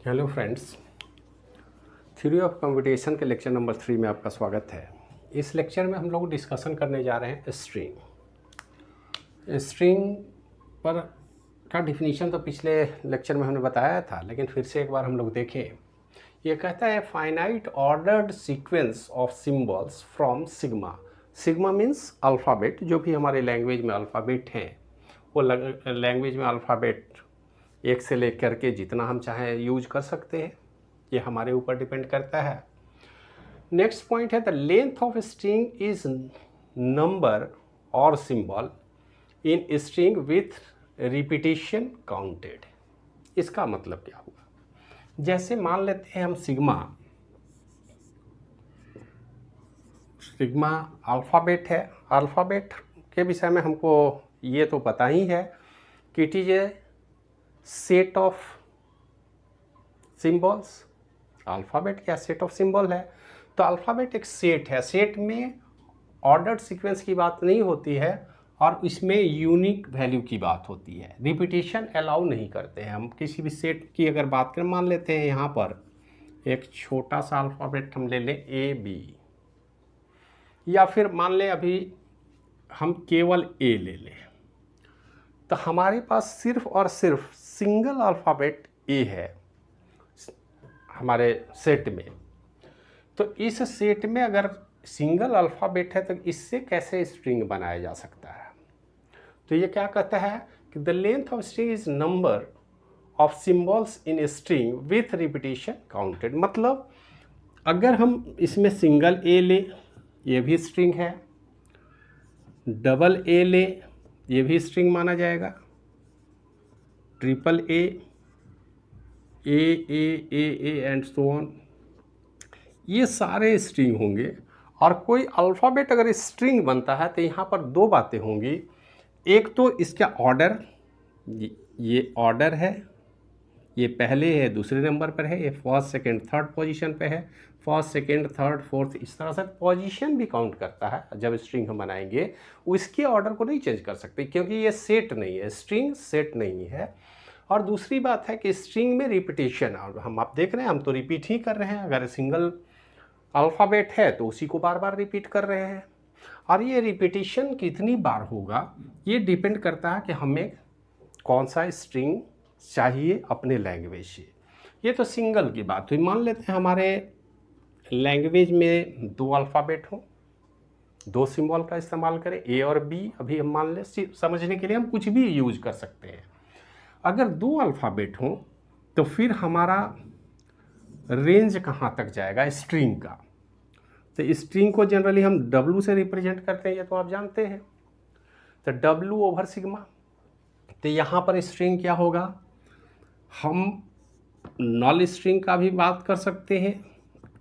Hello friends, theory of computation के lecture number 3 में आपका स्वागत है। इस लेक्चर में हम लोग डिस्कशन करने जा रहे हैं स्ट्रिंग पर का डिफिनीशन तो पिछले लेक्चर में हमने बताया था, लेकिन फिर से एक बार हम लोग देखें। ये कहता है finite ordered sequence of symbols from sigma. Sigma means alphabet, जो भी हमारे लैंग्वेज में अल्फ़ाबेट हैं वो लैंग्वेज में अल्फ़ाबेट एक से लेकर के जितना हम चाहें यूज कर सकते हैं, ये हमारे ऊपर डिपेंड करता है। नेक्स्ट पॉइंट है the length of string is number और symbol in string with repetition counted. इसका मतलब क्या हुआ? जैसे मान लेते हैं हम सिग्मा अल्फ़ाबेट है। अल्फ़ाबेट के विषय में हमको ये तो पता ही है कि it is a set of symbols. Alphabet क्या सेट ऑफ सिंबल है? तो अल्फ़ाबेट एक सेट है। सेट में ऑर्डर्ड सीक्वेंस की बात नहीं होती है और इसमें यूनिक वैल्यू की बात होती है। रिपीटिशन अलाउ नहीं करते हैं हम। किसी भी सेट की अगर बात करें, मान लेते हैं यहाँ पर एक छोटा सा अल्फ़ाबेट हम ले लें ए बी, या फिर मान लें अभी हम केवल ए ले लें, तो हमारे पास सिर्फ और सिर्फ सिंगल अल्फ़ाबेट ए है हमारे सेट में। तो इस सेट में अगर सिंगल अल्फ़ाबेट है तो इससे कैसे स्ट्रिंग बनाया जा सकता है? तो ये क्या कहता है कि the length of string is number of symbols in string with repetition counted. मतलब अगर हम इसमें सिंगल ए ले, ये भी स्ट्रिंग है। डबल ए ले, ये भी स्ट्रिंग माना जाएगा। Triple A and so on, ये सारे स्ट्रिंग होंगे। और कोई अल्फ़ाबेट अगर स्ट्रिंग बनता है तो यहाँ पर दो बातें होंगी। एक तो इसका ऑर्डर, ये ऑर्डर है, ये पहले है, दूसरे नंबर पर है, ये फर्स्ट सेकंड थर्ड पोजीशन पे है। फर्स्ट सेकंड थर्ड फोर्थ, इस तरह से पोजीशन भी काउंट करता है। जब स्ट्रिंग हम बनाएंगे उसके ऑर्डर को नहीं चेंज कर सकते, क्योंकि ये सेट नहीं है, स्ट्रिंग सेट नहीं है। और दूसरी बात है कि स्ट्रिंग में रिपीटेशन, और हम आप देख रहे हैं हम तो रिपीट ही कर रहे हैं। अगर सिंगल अल्फ़ाबेट है तो उसी को बार बार रिपीट कर रहे हैं। और ये रिपीटिशन कितनी बार होगा ये डिपेंड करता है कि हमें कौन सा स्ट्रिंग चाहिए अपने लैंग्वेज से। ये तो सिंगल की बात हुई। मान लेते हैं हमारे लैंग्वेज में दो अल्फ़ाबेट हो, दो सिंबल का इस्तेमाल करें, ए और बी। अभी हम मान लें, समझने के लिए हम कुछ भी यूज कर सकते हैं। अगर दो अल्फ़ाबेट हो तो फिर हमारा रेंज कहाँ तक जाएगा स्ट्रिंग का? तो स्ट्रिंग को जनरली हम डब्लू से रिप्रेजेंट करते हैं, ये तो आप जानते हैं। तो डब्लू ओवर सिग्मा। तो यहाँ पर स्ट्रिंग क्या होगा? हम नॉल स्ट्रिंग का भी बात कर सकते हैं।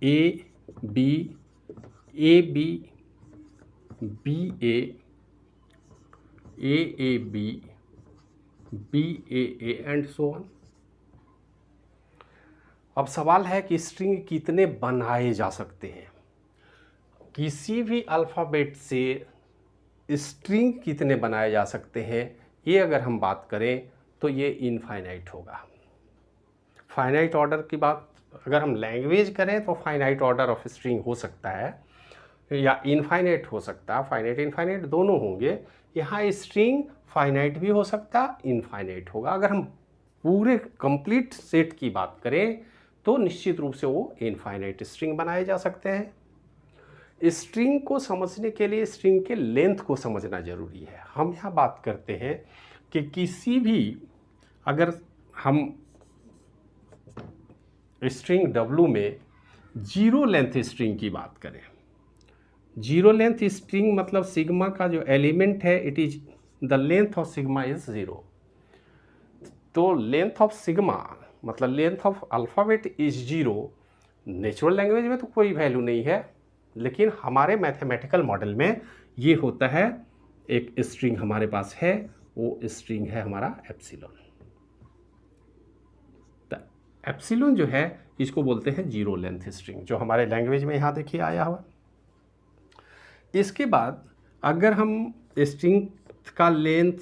A B B A B A and so on. अब सवाल है कि स्ट्रिंग कितने बनाए जा सकते हैं? किसी भी अल्फ़ाबेट से स्ट्रिंग कितने बनाए जा सकते हैं, ये अगर हम बात करें तो ये इनफाइनाइट होगा। फाइनाइट ऑर्डर की बात अगर हम लैंग्वेज करें तो फाइनाइट ऑर्डर ऑफ स्ट्रिंग हो सकता है या इनफाइनाइट हो सकता है। फाइनाइट इनफाइनाइट दोनों होंगे। यहाँ स्ट्रिंग फाइनाइट भी हो सकता है, इनफाइनाइट होगा। अगर हम पूरे कंप्लीट सेट की बात करें तो निश्चित रूप से वो इनफाइनाइट स्ट्रिंग बनाए जा सकते हैं। स्ट्रिंग को समझने के लिए स्ट्रिंग के लेंथ को समझना जरूरी है। हम यहाँ बात करते हैं कि किसी भी, अगर हम स्ट्रिंग डब्लू में जीरो लेंथ स्ट्रिंग की बात करें, जीरो लेंथ स्ट्रिंग मतलब सिग्मा का जो एलिमेंट है, it is the length of sigma is zero. तो लेंथ ऑफ सिग्मा मतलब length of alphabet is zero. Natural language में तो कोई वैल्यू नहीं है, लेकिन हमारे मैथमेटिकल मॉडल में ये होता है। एक स्ट्रिंग हमारे पास है, वो स्ट्रिंग है हमारा एप्सिलॉन। तो एप्सिलॉन जो है इसको बोलते हैं जीरो लेंथ स्ट्रिंग, जो हमारे लैंग्वेज में यहाँ देखिए आया हुआ। इसके बाद अगर हम स्ट्रिंग का लेंथ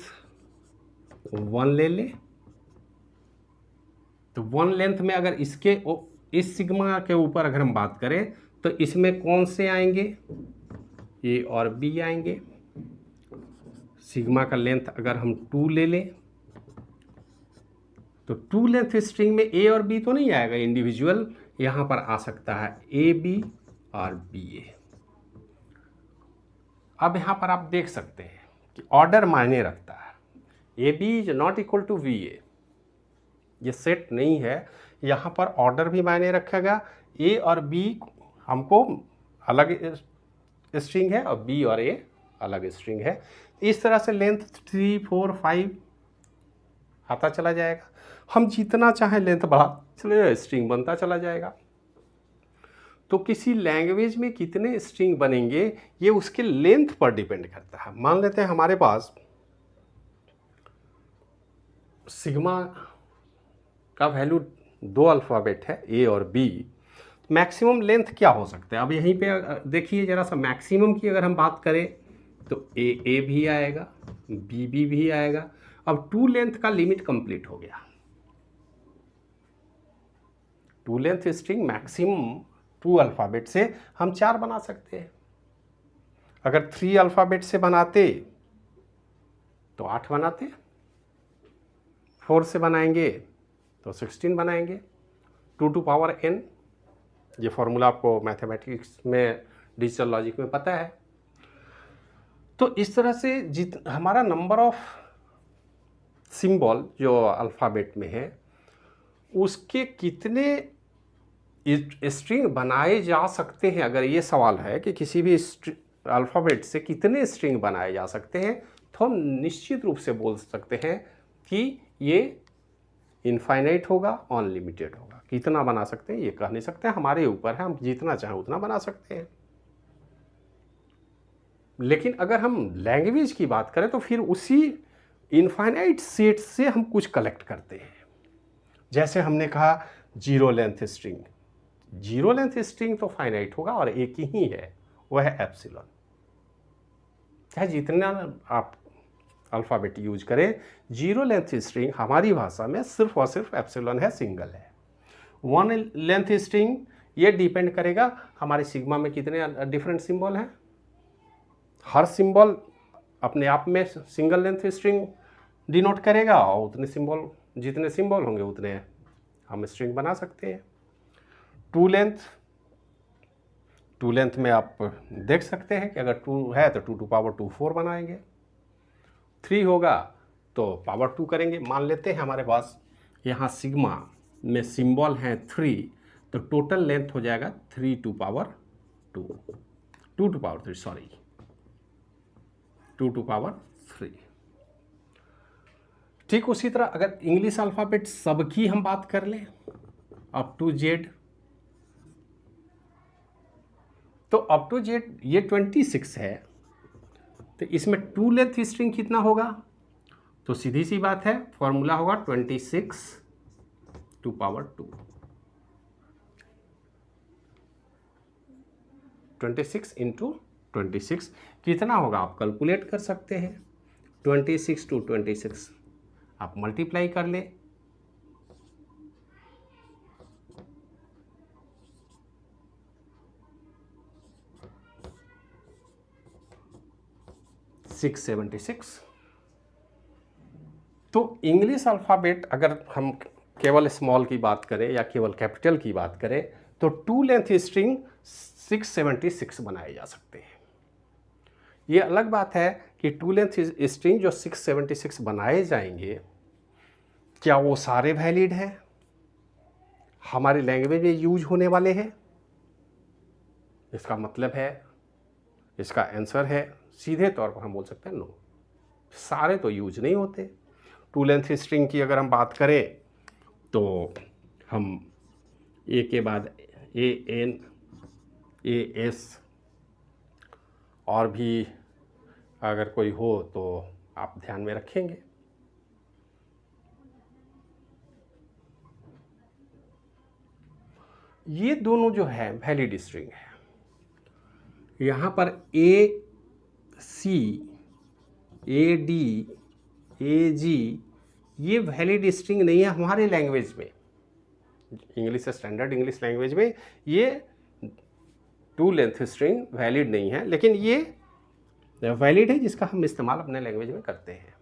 1 ले लें तो वन लेंथ में अगर इस सिग्मा के ऊपर अगर हम बात करें तो इसमें कौन से आएंगे, ए और बी आएंगे। सिग्मा का लेंथ अगर हम 2 ले लें तो 2 लेंथ स्ट्रिंग में ए और बी तो नहीं आएगा इंडिविजुअल, यहां पर आ सकता है ए बी और बी ए। अब यहां पर आप देख सकते हैं कि ऑर्डर मायने रखता है। A B is not equal to B A, ये सेट नहीं है, यहाँ पर ऑर्डर भी मायने रखेगा। ए और बी हमको अलग स्ट्रिंग है और बी और ए अलग स्ट्रिंग है। इस तरह से लेंथ 3, 4, 5 आता चला जाएगा। हम जितना चाहे लेंथ बढ़ा चले जाए, स्ट्रिंग बनता चला जाएगा। तो किसी लैंग्वेज में कितने स्ट्रिंग बनेंगे ये उसके लेंथ पर डिपेंड करता है। मान लेते हैं हमारे पास सिग्मा का वैल्यू 2 अल्फ़ाबेट है ए और बी, मैक्सिमम लेंथ क्या हो सकता है। अब यहीं पे देखिए ज़रा सा, मैक्सिमम की अगर हम बात करें तो ए भी आएगा, बी भी आएगा। अब 2 लेंथ का लिमिट कंप्लीट हो गया। 2 लेंथ स्ट्रिंग मैक्सिमम 2 अल्फ़ाबेट से हम 4 बना सकते हैं। अगर 3 अल्फ़ाबेट से बनाते तो 8 बनाते, 4 से बनाएंगे तो 16 बनाएंगे। 2 टू पावर n, ये फॉर्मूला आपको मैथमेटिक्स में, डिजिटल लॉजिक में पता है। तो इस तरह से हमारा नंबर ऑफ सिंबल जो अल्फ़ाबेट में है उसके कितने स्ट्रिंग बनाए जा सकते हैं, अगर ये सवाल है कि किसी भी अल्फ़ाबेट से कितने स्ट्रिंग बनाए जा सकते हैं, तो हम निश्चित रूप से बोल सकते हैं कि ये इनफाइनाइट होगा, अनलिमिटेड होगा। कितना बना सकते हैं ये कह नहीं सकते, हमारे ऊपर है, हम जितना चाहें उतना बना सकते हैं। लेकिन अगर हम लैंग्वेज की बात करें तो फिर उसी इनफाइनाइट सेट से हम कुछ कलेक्ट करते हैं। जैसे हमने कहा 0 लेंथ स्ट्रिंग, 0 लेंथ स्ट्रिंग तो फाइनाइट होगा और एक ही है, वह है एप्सिलॉन। चाहे जितना आप अल्फ़ाबेट यूज करें, 0 लेंथ स्ट्रिंग हमारी भाषा में सिर्फ और सिर्फ एप्सिलॉन है, सिंगल है। 1 लेंथ स्ट्रिंग ये डिपेंड करेगा हमारे सिग्मा में कितने डिफरेंट सिंबल हैं। हर सिंबल अपने आप में सिंगल लेंथ स्ट्रिंग डिनोट करेगा और उतने सिंबल, जितने सिंबल होंगे उतने हम स्ट्रिंग बना सकते हैं। 2 लेंथ में आप देख सकते हैं कि अगर 2 है तो 2 टू पावर 2 4 बनाएंगे, 3 होगा तो पावर 2 करेंगे। मान लेते हैं हमारे पास यहाँ सिग्मा में सिंबल हैं 3, तो टोटल लेंथ हो जाएगा 3 to power 2, 2 to power 3 sorry 2 to power 3। ठीक उसी तरह अगर इंग्लिश अल्फ़ाबेट सबकी हम बात कर लें अप टू जेड, तो अप टू जेड ये 26 है, तो इसमें 2 लेंथ स्ट्रिंग कितना होगा, तो सीधी सी बात है, फॉर्मूला होगा 26 टू पावर 2। 26 इंटू 26 कितना होगा आप कैलकुलेट कर सकते हैं। 26 टू 26 आप मल्टीप्लाई कर ले, $676। तो इंग्लिश अल्फ़ाबेट अगर हम केवल स्मॉल की बात करें या केवल कैपिटल की बात करें तो 2 लेंथ स्ट्रिंग 676 बनाए जा सकते हैं। ये अलग बात है कि 2 लेंथ स्ट्रिंग जो 676 बनाए जाएंगे, क्या वो सारे वैलिड हैं, हमारी लैंग्वेज में यूज होने वाले हैं। इसका मतलब है, इसका आंसर है सीधे तौर पर हम बोल सकते हैं नो, सारे तो यूज नहीं होते। 2 लेंथ स्ट्रिंग की अगर हम बात करें तो हम ए के बाद ए एन ए एस और भी अगर कोई हो तो आप ध्यान में रखेंगे। ये दोनों जो है वैलिड स्ट्रिंग है। यहाँ पर ए सी ए डी ए जी ये वैलिड स्ट्रिंग नहीं है हमारे लैंग्वेज में। इंग्लिश स्टैंडर्ड इंग्लिश लैंग्वेज में ये 2 लेंथ स्ट्रिंग वैलिड नहीं है, लेकिन ये वैलिड है जिसका हम इस्तेमाल अपने लैंग्वेज में करते हैं।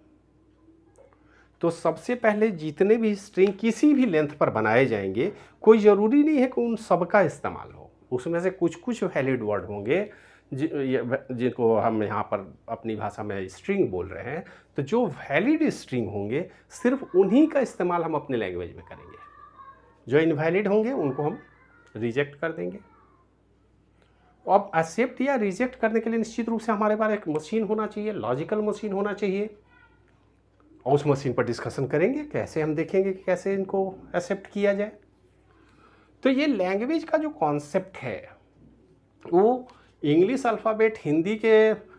तो सबसे पहले जितने भी स्ट्रिंग किसी भी लेंथ पर बनाए जाएंगे, कोई ज़रूरी नहीं है कि उन सब का इस्तेमाल हो, उसमें से कुछ कुछ वैलिड वर्ड होंगे जिनको हम यहाँ पर अपनी भाषा में स्ट्रिंग बोल रहे हैं। तो जो वैलिड स्ट्रिंग होंगे सिर्फ उन्हीं का इस्तेमाल हम अपने लैंग्वेज में करेंगे, जो इनवैलिड होंगे उनको हम रिजेक्ट कर देंगे। अब एक्सेप्ट या रिजेक्ट करने के लिए निश्चित रूप से हमारे पास एक मशीन होना चाहिए, लॉजिकल मशीन होना चाहिए, और उस मशीन पर डिस्कशन करेंगे, कैसे हम देखेंगे कि कैसे इनको एक्सेप्ट किया जाए। तो ये लैंग्वेज का जो कॉन्सेप्ट है वो इंग्लिश अल्फ़ाबेट हिंदी के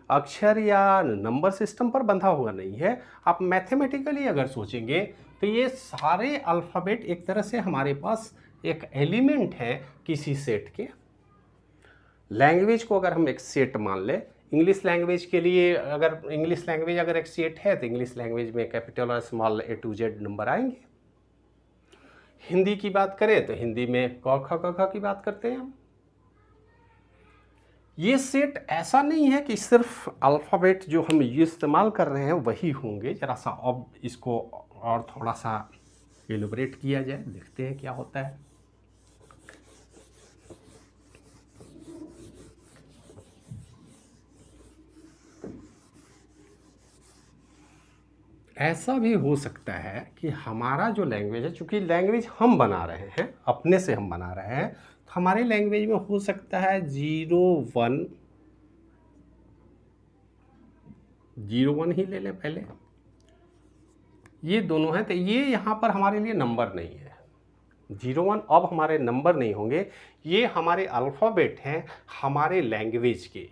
अक्षर या नंबर सिस्टम पर बंधा हुआ नहीं है। आप मैथमेटिकली अगर सोचेंगे तो ये सारे अल्फ़ाबेट एक तरह से हमारे पास एक एलिमेंट है किसी सेट के। लैंग्वेज को अगर हम एक सेट मान लें, इंग्लिश लैंग्वेज के लिए अगर इंग्लिश लैंग्वेज अगर एक सेट है तो इंग्लिश लैंग्वेज में कैपिटल और small A to Z number आएंगे। हिंदी की बात करें तो हिंदी में क ख ग घ की बात करते हैं हम। ये सेट ऐसा नहीं है कि सिर्फ अल्फ़ाबेट जो हम ये इस्तेमाल कर रहे हैं वही होंगे। ज़रा सा अब इसको और थोड़ा सा एलोबरेट किया जाए, देखते हैं क्या होता है। ऐसा भी हो सकता है कि हमारा जो लैंग्वेज है, चूँकि लैंग्वेज हम बना रहे हैं, अपने से हम बना रहे हैं, तो हमारे लैंग्वेज में हो सकता है 0 1 ही ले लें पहले। ये दोनों हैं, तो ये यहाँ पर हमारे लिए नंबर नहीं है। 0 1 अब हमारे नंबर नहीं होंगे, ये हमारे अल्फ़ाबेट हैं हमारे लैंग्वेज के।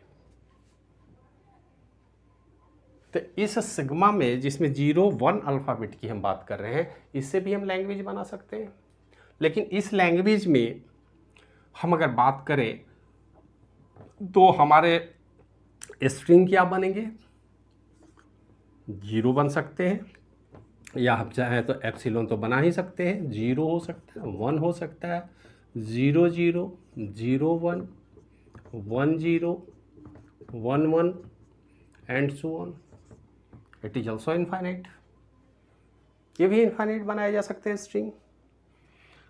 तो इस सिग्मा में जिसमें 0 1 अल्फ़ाबेट की हम बात कर रहे हैं, इससे भी हम लैंग्वेज बना सकते हैं। लेकिन इस लैंग्वेज में हम अगर बात करें तो हमारे स्ट्रिंग क्या बनेंगे? 0 बन सकते हैं, या हम चाहें तो एप्सिलॉन तो बना ही सकते हैं। 0 हो सकता है, 1 हो सकता है, 0 0 0 1 1 0 1 1 and so on. It is also infinite. ये भी इनफाइनाइट बनाए जा सकते हैं स्ट्रिंग।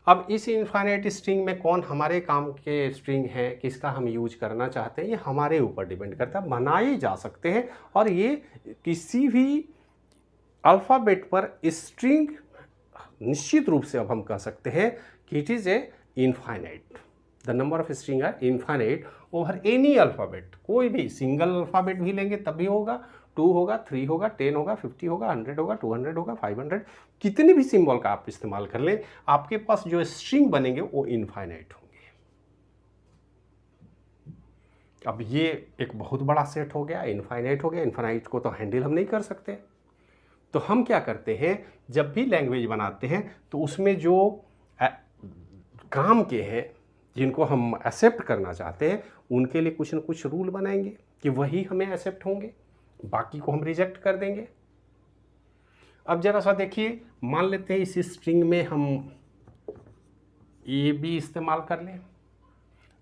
अब इस इनफाइनाइट स्ट्रिंग में कौन हमारे काम के स्ट्रिंग है, किसका हम यूज करना चाहते हैं, ये हमारे ऊपर डिपेंड करता है। बनाए जा सकते हैं और ये किसी भी अल्फ़ाबेट पर स्ट्रिंग निश्चित रूप से अब हम कह सकते हैं कि it is a infinite. The number of string are infinite over any alphabet. कोई भी सिंगल अल्फ़ाबेट भी लेंगे तब भी होगा, 2 होगा, 3 होगा, 10 होगा, 50 होगा, 100 होगा, 200 होगा, 500, कितने भी सिंबल का आप इस्तेमाल कर लें, आपके पास जो स्ट्रिंग बनेंगे वो इनफाइनाइट होंगे। अब ये एक बहुत बड़ा सेट हो गया, इनफाइनाइट हो गया। इनफाइनाइट को तो हैंडल हम नहीं कर सकते, तो हम क्या करते हैं, जब भी लैंग्वेज बनाते हैं तो उसमें जो काम के हैं जिनको हम एक्सेप्ट करना चाहते हैं उनके लिए कुछ न कुछ रूल बनाएंगे कि वही हमें एक्सेप्ट होंगे, बाकी को हम रिजेक्ट कर देंगे। अब जरा सा देखिए, मान लेते हैं इस स्ट्रिंग में हम AB इस्तेमाल कर लें।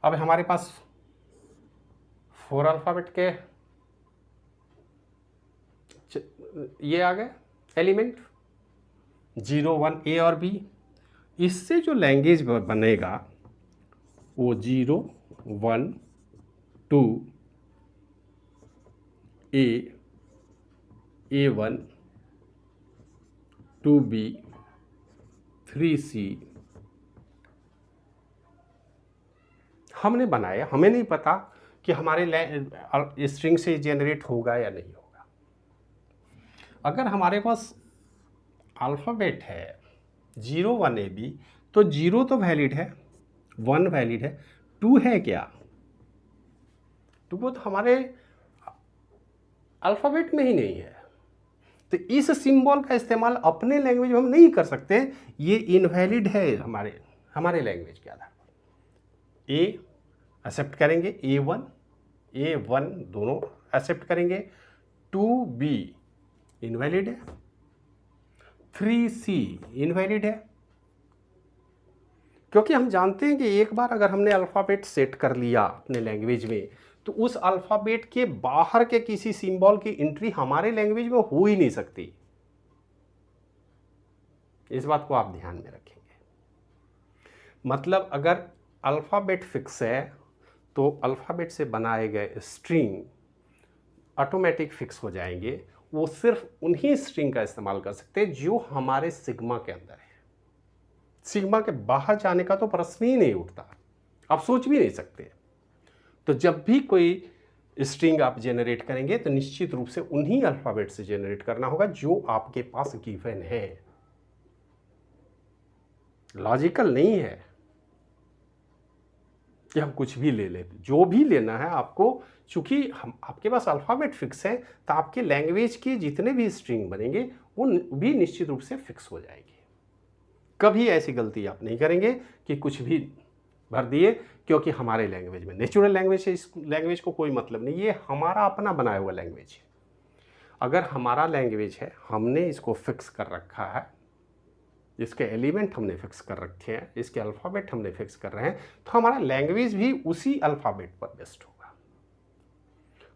अब हमारे पास 4 अल्फ़ाबेट के ये आ गए एलिमेंट, 0 1 A और B। इससे जो लैंग्वेज बनेगा वो 0 1 2 A A1 2B 3C हमने बनाया। हमें नहीं पता कि हमारे स्ट्रिंग से जनरेट होगा या नहीं होगा। अगर हमारे पास अल्फ़ाबेट है 0 1 AB, तो 0 तो वैलिड है, 1 वैलिड है, 2 है क्या? 2 तो हमारे अल्फ़ाबेट में ही नहीं है। तो इस सिंबल का इस्तेमाल अपने लैंग्वेज में हम नहीं कर सकते, ये इनवैलिड है हमारे लैंग्वेज के आधार पर। A एक्सेप्ट करेंगे, A1 A1 दोनों एक्सेप्ट करेंगे, 2B इनवैलिड है, 3C इनवैलिड है, क्योंकि हम जानते हैं कि एक बार अगर हमने अल्फ़ाबेट सेट कर लिया अपने लैंग्वेज में, तो उस अल्फ़ाबेट के बाहर के किसी सिंबल की एंट्री हमारे लैंग्वेज में हो ही नहीं सकती। इस बात को आप ध्यान में रखेंगे। मतलब अगर अल्फ़ाबेट फिक्स है तो अल्फ़ाबेट से बनाए गए स्ट्रिंग ऑटोमेटिक फिक्स हो जाएंगे। वो सिर्फ उन्हीं स्ट्रिंग का इस्तेमाल कर सकते हैं जो हमारे सिग्मा के अंदर है। सिग्मा के बाहर जाने का तो प्रश्न ही नहीं उठता, आप सोच भी नहीं सकते। तो जब भी कोई स्ट्रिंग आप जेनरेट करेंगे तो निश्चित रूप से उन्हीं अल्फ़ाबेट से जेनरेट करना होगा जो आपके पास गिवन है। लॉजिकल नहीं है कि हम कुछ भी ले लें, जो भी लेना है आपको, चूंकि हम आपके पास अल्फ़ाबेट फिक्स है तो आपके लैंग्वेज के जितने भी स्ट्रिंग बनेंगे वो भी निश्चित रूप से फिक्स हो जाएंगे। कभी ऐसी गलती आप नहीं करेंगे कि कुछ भी भर दिए, क्योंकि हमारे लैंग्वेज में नेचुरल लैंग्वेज है, इस लैंग्वेज को कोई मतलब नहीं, ये हमारा अपना बनाया हुआ लैंग्वेज है। अगर हमारा लैंग्वेज है, हमने इसको फिक्स कर रखा है, इसके एलिमेंट हमने फिक्स कर रखे हैं, इसके अल्फ़ाबेट हमने फिक्स कर रहे हैं, तो हमारा लैंग्वेज भी उसी अल्फ़ाबेट पर बेस्ड होगा।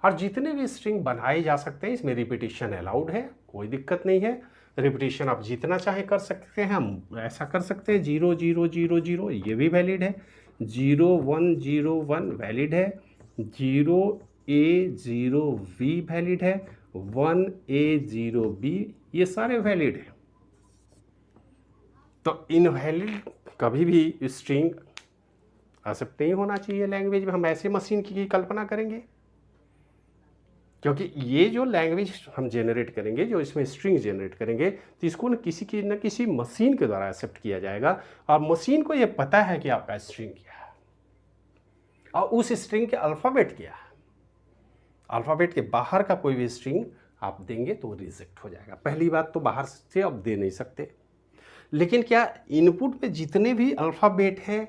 और जितने भी स्ट्रिंग बनाए जा सकते हैं इसमें रिपीटिशन अलाउड है, कोई दिक्कत नहीं है। रिपीटिशन आप जितना चाहे कर सकते हैं, हम ऐसा कर सकते हैं 0 0 0 0, ये भी वैलिड है। 0 1 0 1 वैलिड है। 0 A 0 V वैलिड है। 1 A 0 B ये सारे वैलिड हैं। तो इनवैलिड कभी भी स्ट्रिंग एक्सेप्ट नहीं होना चाहिए लैंग्वेज में। हम ऐसे मशीन की कल्पना करेंगे, क्योंकि ये जो लैंग्वेज हम जेनरेट करेंगे, जो इसमें स्ट्रिंग जेनरेट करेंगे, तो इसको न किसी मशीन के द्वारा एक्सेप्ट किया जाएगा। और मशीन को ये पता है कि आपका स्ट्रिंग क्या है और उस स्ट्रिंग के अल्फ़ाबेट क्या है। अल्फ़ाबेट के बाहर का कोई भी स्ट्रिंग आप देंगे तो रिजेक्ट हो जाएगा। पहली बात तो बाहर से आप दे नहीं सकते, लेकिन क्या इनपुट में जितने भी अल्फ़ाबेट हैं,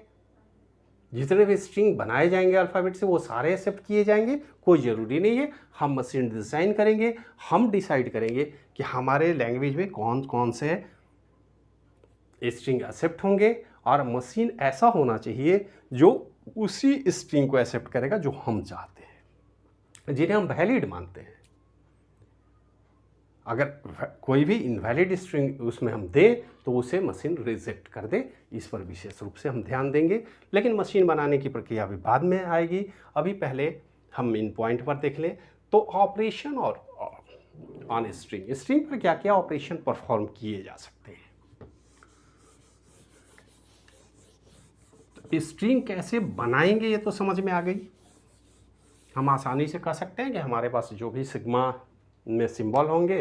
जितने भी स्ट्रिंग बनाए जाएंगे अल्फ़ाबेट से, वो सारे एक्सेप्ट किए जाएंगे? कोई ज़रूरी नहीं है। हम मशीन डिज़ाइन करेंगे, हम डिसाइड करेंगे कि हमारे लैंग्वेज में कौन कौन से स्ट्रिंग एक्सेप्ट होंगे, और मशीन ऐसा होना चाहिए जो उसी स्ट्रिंग को एक्सेप्ट करेगा जो हम चाहते हैं, जिन्हें हम वैलिड मानते हैं। अगर कोई भी इनवैलिड स्ट्रिंग उसमें हम दें तो उसे मशीन रिजेक्ट कर दे, इस पर विशेष रूप से हम ध्यान देंगे। लेकिन मशीन बनाने की प्रक्रिया अभी बाद में आएगी, अभी पहले हम इन पॉइंट पर देख लें। तो ऑपरेशन और ऑन स्ट्रिंग, स्ट्रिंग पर क्या क्या ऑपरेशन परफॉर्म किए जा सकते हैं, तो स्ट्रिंग कैसे बनाएंगे ये तो समझ में आ गई। हम आसानी से कह सकते हैं कि हमारे पास जो भी सिग्मा में सिंबल होंगे,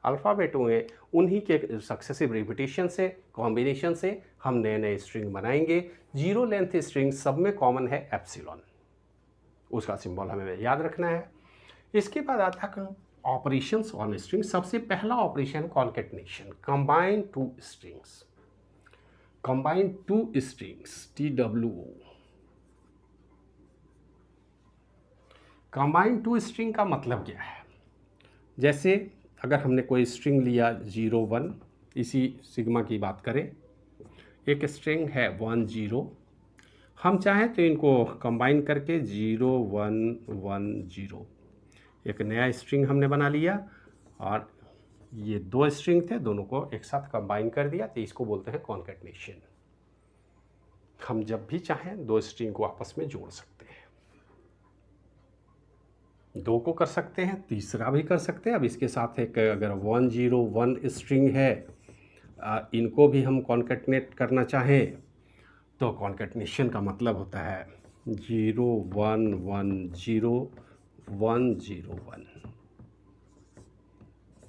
अल्फ़ाबेट होंगे, उन्हीं के सक्सेसिव रिपीटिशन से, कॉम्बिनेशन से हम नए नए स्ट्रिंग बनाएंगे। जीरो लेंथ स्ट्रिंग सब में कॉमन है एप्सिलॉन, उसका सिंबल हमें याद रखना है। इसके बाद आता है ऑपरेशंस ऑन स्ट्रिंग। सबसे पहला operation concatenation, combine two strings. Combine two strings, TWO। Combine two string का मतलब क्या है? जैसे अगर हमने कोई स्ट्रिंग लिया 0 1, इसी सिग्मा की बात करें, एक स्ट्रिंग है 1 0, हम चाहें तो इनको कंबाइन करके 0 1 1 0 एक नया स्ट्रिंग हमने बना लिया, और ये दो स्ट्रिंग थे, दोनों को एक साथ कंबाइन कर दिया, तो इसको बोलते हैं कॉन्केटनेशन। हम जब भी चाहें दो स्ट्रिंग को आपस में जोड़ सकते हैं, दो को कर सकते हैं, तीसरा भी कर सकते हैं। अब इसके साथ एक अगर 1 0 1 स्ट्रिंग है, इनको भी हम कॉन्केटनेट करना चाहें तो कॉन्केटनेशन का मतलब होता है 0 1 1 0 1 0 1,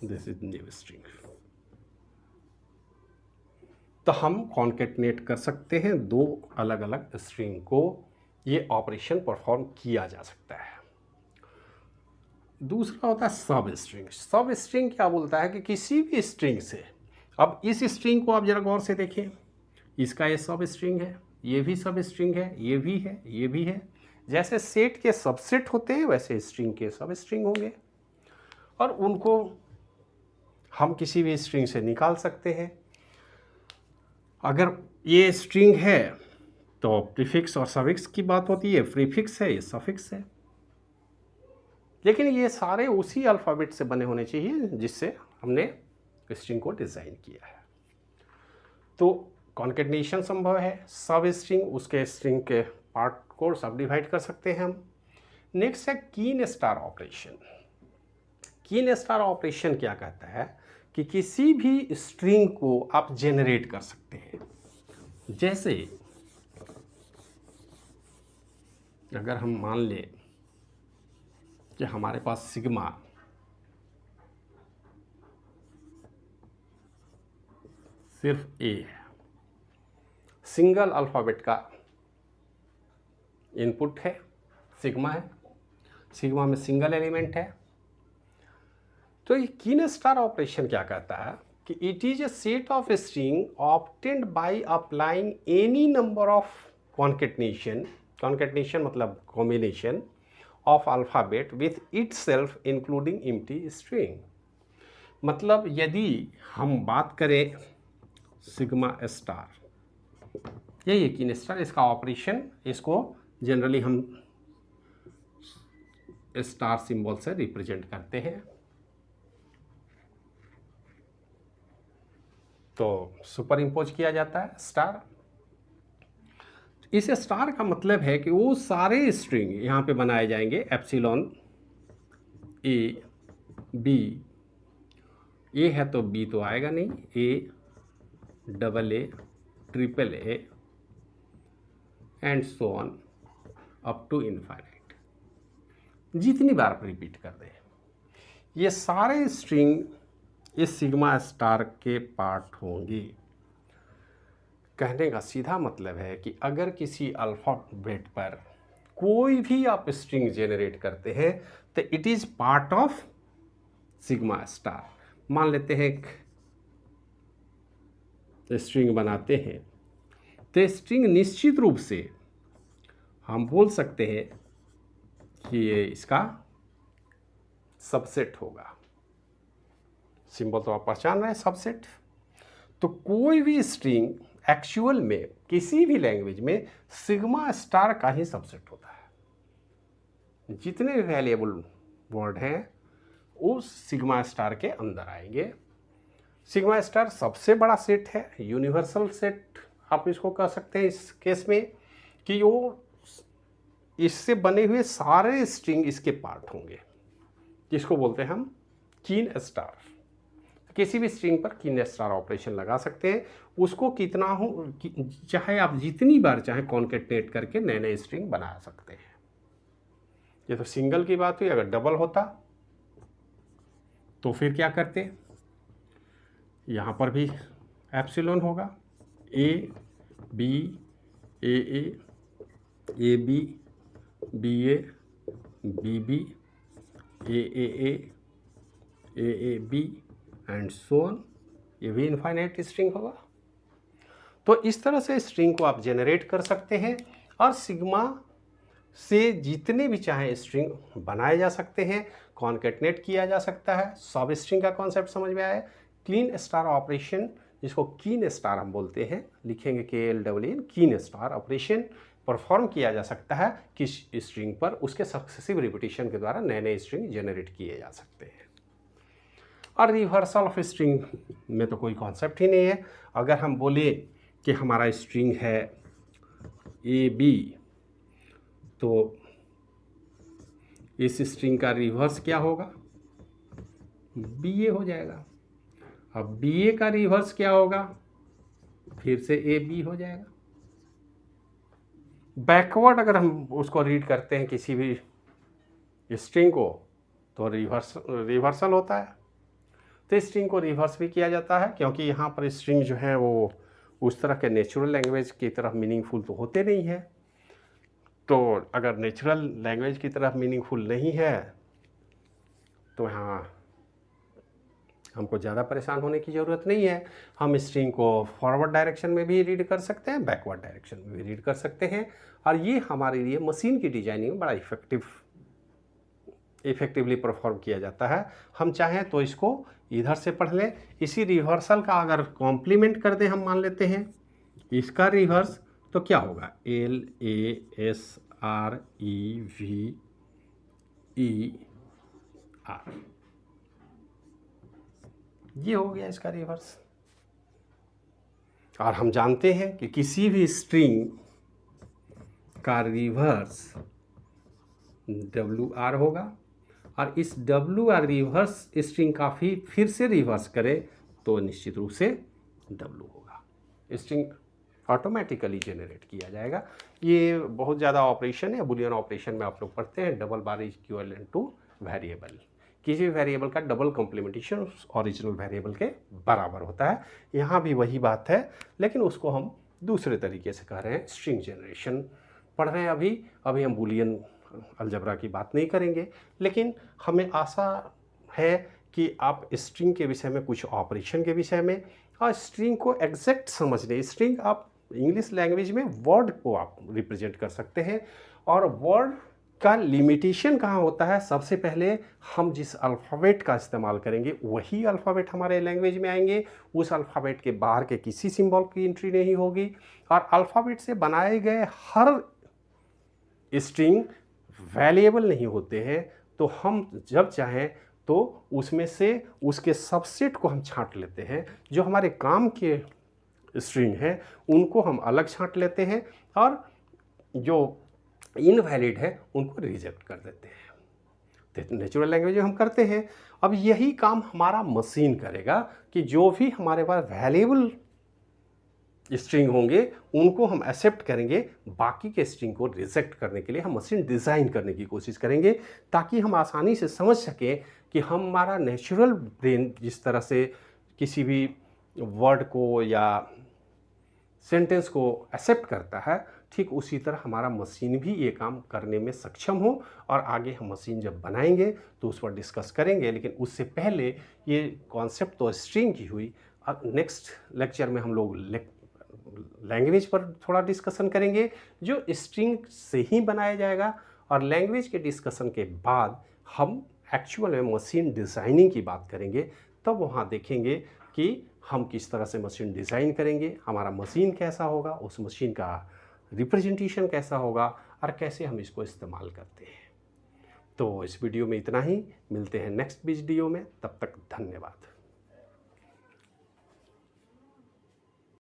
दिस इज न्यू स्ट्रिंग। तो हम कॉन्केटनेट कर सकते हैं दो अलग अलग स्ट्रिंग को, ये ऑपरेशन परफॉर्म किया जा सकता है। दूसरा होता है सब स्ट्रिंग। सब स्ट्रिंग क्या बोलता है कि किसी भी स्ट्रिंग से, अब इस स्ट्रिंग को आप जरा गौर से देखें, इसका ये सब स्ट्रिंग है, ये भी सब स्ट्रिंग है, ये भी है, ये भी है। जैसे सेट के सबसेट होते हैं वैसे स्ट्रिंग के सब स्ट्रिंग होंगे, और उनको हम किसी भी स्ट्रिंग से निकाल सकते हैं। अगर ये स्ट्रिंग है तो प्रीफिक्स और सफिक्स की बात होती है, प्रीफिक्स है, ये सफिक्स है। लेकिन ये सारे उसी अल्फ़ाबेट से बने होने चाहिए जिससे हमने स्ट्रिंग को डिज़ाइन किया है। तो कॉन्केटनेशन संभव है, सब स्ट्रिंग उसके स्ट्रिंग के पार्ट को सब डिवाइड कर सकते हैं हम। नेक्स्ट है कीन स्टार ऑपरेशन। कीन स्टार ऑपरेशन क्या कहता है कि किसी भी स्ट्रिंग को आप जेनरेट कर सकते हैं। जैसे अगर हम मान लें कि हमारे पास सिग्मा सिर्फ ए है, सिंगल अल्फ़ाबेट का इनपुट है, सिग्मा है, सिग्मा में सिंगल एलिमेंट है। तो ये कीन स्टार ऑपरेशन क्या कहता है कि it is a set of string obtained by applying any number of concatenation, concatenation मतलब combination of alphabet with itself including empty string. मतलब यदि हम बात करें सिग्मा स्टार, यही कीन स्टार, इसका ऑपरेशन, इसको जनरली हम स्टार सिंबल से रिप्रेजेंट करते हैं। तो सुपर इम्पोज किया जाता है स्टार। इस स्टार का मतलब है कि वो सारे स्ट्रिंग यहाँ पे बनाए जाएंगे, एप्सिलॉन ए बी, ए है तो बी तो आएगा नहीं, A double A triple A and so on up to infinite, जितनी बार रिपीट कर दें। ये सारे स्ट्रिंग इस सिग्मा स्टार के पार्ट होंगे। कहने का सीधा मतलब है कि अगर किसी अल्फ़ाबेट पर कोई भी आप स्ट्रिंग जेनरेट करते हैं तो it is part of sigma star. मान लेते हैं एक स्ट्रिंग बनाते हैं, तो स्ट्रिंग निश्चित रूप से हम बोल सकते हैं कि ये इसका सबसेट होगा। सिंबल तो आप पहचान रहे हैं, सबसेट। तो कोई भी स्ट्रिंग एक्चुअल में किसी भी लैंग्वेज में सिग्मा स्टार का ही सबसेट होता है। जितने भी वैल्यूएबल वर्ड हैं वो सिग्मा स्टार के अंदर आएंगे। सिग्मा स्टार सबसे बड़ा सेट है, यूनिवर्सल सेट आप इसको कह सकते हैं इस केस में, कि वो इससे बने हुए सारे स्ट्रिंग इसके पार्ट होंगे, जिसको बोलते हैं हम कीन स्टार। किसी भी स्ट्रिंग पर कीन स्टार ऑपरेशन लगा सकते हैं, उसको कितना हो चाहे आप जितनी बार चाहे कॉन्केटनेट करके नए नए स्ट्रिंग बना सकते हैं। ये तो सिंगल की बात हुई। अगर डबल होता तो फिर क्या करते, यहाँ पर भी एप्सिलॉन होगा, A B A B B B A B and so on, ये भी इनफाइनाइट स्ट्रिंग होगा। तो इस तरह से स्ट्रिंग को आप जेनरेट कर सकते हैं और सिग्मा से जितने भी चाहे स्ट्रिंग बनाए जा सकते हैं, कॉन्केटनेट किया जा सकता है। सब स्ट्रिंग का कॉन्सेप्ट समझ में आया। क्लीन स्टार ऑपरेशन, जिसको कीन स्टार हम बोलते हैं, लिखेंगे KLEN, कीन स्टार ऑपरेशन परफॉर्म किया जा सकता है किस स्ट्रिंग पर, उसके सक्सेसिव रिपीटिशन के द्वारा नए नए स्ट्रिंग जेनरेट किए जा सकते हैं। और रिवर्सल ऑफ स्ट्रिंग में तो कोई कॉन्सेप्ट ही नहीं है। अगर हम बोले कि हमारा स्ट्रिंग है AB, तो इस स्ट्रिंग का रिवर्स क्या होगा, BA हो जाएगा। अब BA का रिवर्स क्या होगा, फिर से AB हो जाएगा। बैकवर्ड अगर हम उसको रीड करते हैं किसी भी स्ट्रिंग को, तो रिवर्सल होता है। तो स्ट्रिंग को रिवर्स भी किया जाता है, क्योंकि यहाँ पर स्ट्रिंग जो है वो उस तरह के नेचुरल लैंग्वेज की तरह मीनिंगफुल तो होते नहीं है। तो अगर नेचुरल लैंग्वेज की तरह मीनिंगफुल नहीं है तो यहाँ हमको ज़्यादा परेशान होने की ज़रूरत नहीं है। हम स्ट्रिंग को फॉरवर्ड डायरेक्शन में भी रीड कर सकते हैं, बैकवर्ड डायरेक्शन में भी रीड कर सकते हैं, और ये हमारे लिए मशीन की डिजाइनिंग में बड़ा इफेक्टिवली परफॉर्म किया जाता है। हम चाहें तो इसको इधर से पढ़ लें। इसी रिवर्सल का अगर कॉम्प्लीमेंट कर दें, हम मान लेते हैं इसका रिवर्स, तो क्या होगा, LASREVER, ये हो गया इसका रिवर्स। और हम जानते हैं कि किसी भी स्ट्रिंग का रिवर्स WR होगा, और इस WR रिवर्स स्ट्रिंग का फिर से रिवर्स करें तो निश्चित रूप से W होगा। स्ट्रिंग ऑटोमेटिकली जनरेट किया जाएगा। ये बहुत ज़्यादा ऑपरेशन है, बुलियन ऑपरेशन में आप लोग पढ़ते हैं, double bar is equivalent two variable. किसी भी वेरिएबल का डबल कॉम्प्लीमेंटेशन ओरिजिनल वेरिएबल के बराबर होता है। यहाँ भी वही बात है, लेकिन उसको हम दूसरे तरीके से कह रहे हैं, स्ट्रिंग जनरेशन पढ़ रहे हैं अभी हम बुलियन अलजबरा की बात नहीं करेंगे। लेकिन हमें आशा है कि आप स्ट्रिंग के विषय में, कुछ ऑपरेशन के विषय में, और स्ट्रिंग को एग्जैक्ट समझने, स्ट्रिंग आप इंग्लिश लैंग्वेज में वर्ड को आप रिप्रेजेंट कर सकते हैं, और वर्ड का लिमिटेशन कहाँ होता है, सबसे पहले हम जिस अल्फ़ाबेट का इस्तेमाल करेंगे वही अल्फ़ाबेट हमारे लैंग्वेज में आएंगे। उस अल्फ़ाबेट के बाहर के किसी सिंबल की एंट्री नहीं होगी, और अल्फ़ाबेट से बनाए गए हर स्ट्रिंग वैल्यूएबल नहीं होते हैं। तो हम जब चाहें तो उसमें से उसके सबसेट को हम छांट लेते हैं, जो हमारे काम के स्ट्रिंग है उनको हम अलग छांट लेते हैं, और जो इनवैलिड है उनको रिजेक्ट कर देते हैं। तो नेचुरल लैंग्वेज में हम करते हैं। अब यही काम हमारा मशीन करेगा कि जो भी हमारे पास वैल्यूएबल स्ट्रिंग होंगे उनको हम एक्सेप्ट करेंगे, बाकी के स्ट्रिंग को रिजेक्ट करने के लिए हम मशीन डिज़ाइन करने की कोशिश करेंगे, ताकि हम आसानी से समझ सकें कि हमारा नेचुरल ब्रेन जिस तरह से किसी भी वर्ड को या सेंटेंस को एक्सेप्ट करता है, ठीक उसी तरह हमारा मशीन भी ये काम करने में सक्षम हो। और आगे हम मशीन जब बनाएंगे तो उस पर डिस्कस करेंगे, लेकिन उससे पहले ये कॉन्सेप्ट तो स्ट्रिंग की हुई। अब नेक्स्ट लेक्चर में हम लोग लैंग्वेज पर थोड़ा डिस्कशन करेंगे, जो स्ट्रिंग से ही बनाया जाएगा। और लैंग्वेज के डिस्कशन के बाद हम एक्चुअल में मशीन डिज़ाइनिंग की बात करेंगे। तब वहाँ देखेंगे कि हम किस तरह से मशीन डिज़ाइन करेंगे, हमारा मशीन कैसा होगा, उस मशीन का रिप्रेजेंटेशन कैसा होगा, और कैसे हम इसको इस्तेमाल करते हैं। तो इस वीडियो में इतना ही, मिलते हैं नेक्स्ट वीडियो में, तब तक धन्यवाद।